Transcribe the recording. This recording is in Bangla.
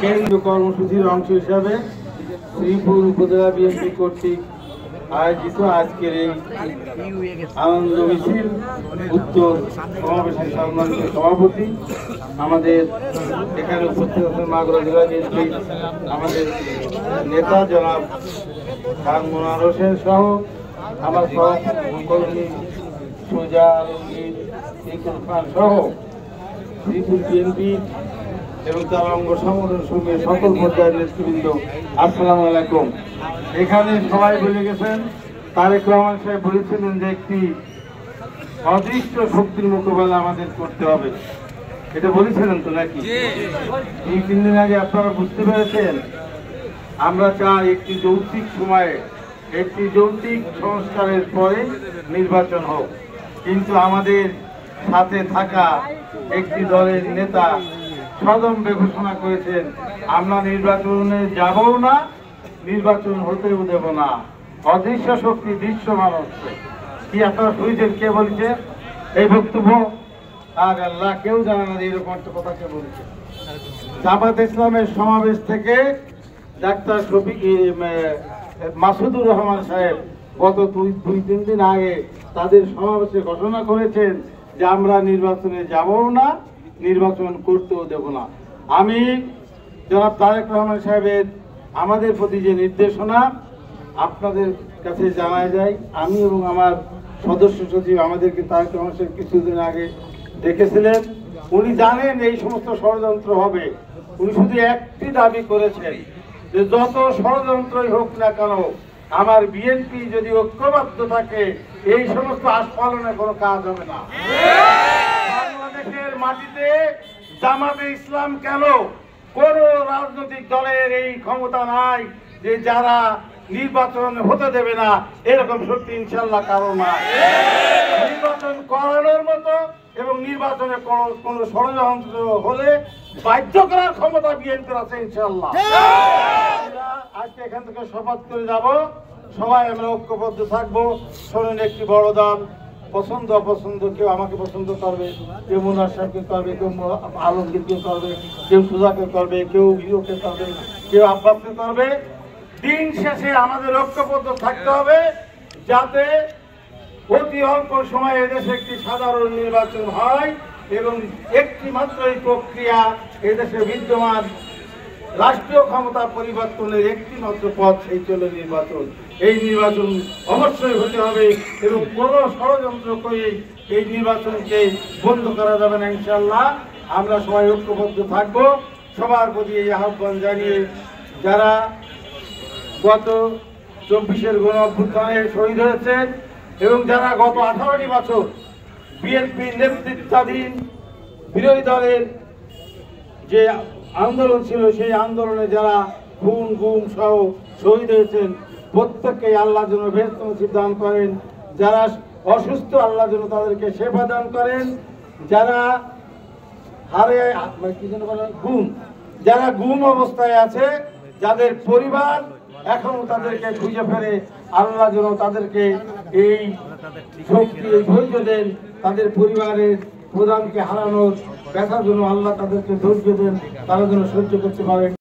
কেন্দ্রীয় কর্মসূচির অংশ হিসাবে শ্রীপুর উপজেলা বিএনপি কর্তৃক আয়োজিত আজকের এই আনন্দ মিছিল উত্তর সমাবেশের সম্মানিত সভাপতি আমাদের এখানে উপস্থিত আছেন মাগুরা জেলা বিএনপি আমাদের নেতা জনাব খান মোনার হোসেন সহ আমার সহকর্মী সোজা আলমগীর ইকুল খান সহ শ্রীপুর বিএনপি এবং তার অঙ্গ সংগঠন সঙ্গে সকল পর্যায়ের নেতৃবৃন্দ, আসসালামু আলাইকুম। এখানে সবাই বলে গেছেন, তারেক রহমান সাহেব বলেছিলেন যে একটি অদৃশ্য শক্তির মোকাবেলা আমাদের করতে হবে। এটা বলেছিলেন তো নাকি? এই 3 দিন আগে আপনারা বুঝতে পেরেছেন আমরা চাই একটি যৌক্তিক সময়ে একটি যৌক্তিক সংস্কারের পরে নির্বাচন হোক, কিন্তু আমাদের সাথে থাকা একটি দলের নেতা সদম্ভে ঘোষণা করেছেন আমরা নির্বাচনে যাবও না, নির্বাচন হতেও দেব না। অদৃশ্য শক্তি দৃশ্যমান হচ্ছে। কি আপনারা শুনেছেন কে বলছে এই বক্তব্য? আর আল্লাহ, কেউ জানে না এরকম একটা কথা কে বলছে। জামাত ইসলামের সমাবেশ থেকে ডাক্তার মাসুদুর রহমান সাহেব গত 2-3 দিন আগে তাদের সমাবেশে ঘোষণা করেছেন যে আমরা নির্বাচনে যাবও না, নির্বাচন করতেও দেব না। আমি জনাব তারেক রহমান সাহেবের আমাদের প্রতি যে নির্দেশনা আপনাদের কাছে জানায় যায়, আমি এবং আমার সদস্য সচিব আমাদেরকে তারেক রহমান সাহেব কিছুদিন আগে দেখেছিলেন। উনি জানেন এই সমস্ত ষড়যন্ত্র হবে। উনি শুধু একটি দাবি করেছেন যে যত ষড়যন্ত্রই হোক না কেন আমার বিএনপি যদি ঐক্যবদ্ধ থাকে এই সমস্ত আস্ফালনে কোনো কাজ হবে না। বাংলাদেশের মাটিতে জামাতে ইসলাম কেন, কোন রাজনৈতিক দলের এই ক্ষমতা নাই যে যারা নির্বাচন হতে দেবে না, এরকম শক্তি ইনশাল্লাহ কারো নাই। নির্বাচন করানোর মতো এবং নির্বাচনে কোন ষড়যন্ত্র হলে বাধ্য করার ক্ষমতা বিএনপির আছে ইনশাল্লাহ। আজকে এখান থেকে শপথ করে যাব, সবাই আমরা ঐক্যবদ্ধ থাকবো। শোনেন, একটি বড় দল পছন্দ অপছন্দ, কেউ আমাকে পছন্দ করবে, কেউ মুনার সাহেবকে করবে, কেউ আলমগীরকে করবে, কেউ সুজাকে করবে, কেউ হিরোকে করবে, কেউ আব্বাসকে করবে। দিন শেষে আমাদের ঐক্যবদ্ধ থাকতে হবে যাতে অতি অল্প সময়ে এদেশে একটি সাধারণ নির্বাচন হয় এবং একটি মাত্রই প্রক্রিয়া এদেশে বিদ্যমান রাষ্ট্রীয় ক্ষমতা পরিবর্তনের একটি মাত্র পথ, সেই চলে নির্বাচন। এই নির্বাচন অবশ্যই হতে হবে এবং কোনো ষড়যন্ত্র করে এই নির্বাচনকে বন্ধ করা যাবে না ইনশাল্লাহ। আমরা সবাই ঐক্যবদ্ধ থাকবো। সবার প্রতি এই আহ্বান জানিয়ে যারা গত 24-এর গণ অভ্যুত্থানে শহীদ হয়েছেন এবং যারা গত 18টি বছর বিএনপি নেতৃত্বাধীন বিরোধী দলের যে আন্দোলন ছিল সেই আন্দোলনে যারা খুন গুম সহ শহীদ হয়েছেন প্রত্যেককে আল্লাহ যেন বেহেশত নসিব দান করেন। যারা অসুস্থ আল্লাহ যেন তাদেরকে সেবা দান করেন। যারা যারা গুম অবস্থায় আছে, যাদের পরিবার এখনো তাদেরকে খুঁজে ফেরে, আল্লাহ যেন তাদেরকে এই শক্তি ধৈর্য দেন। তাদের পরিবারের প্রধানকে হারানোর ব্যথা যেন আল্লাহ তাদেরকে ধৈর্য দেন, তারা যেন সহ্য করতে পারেন।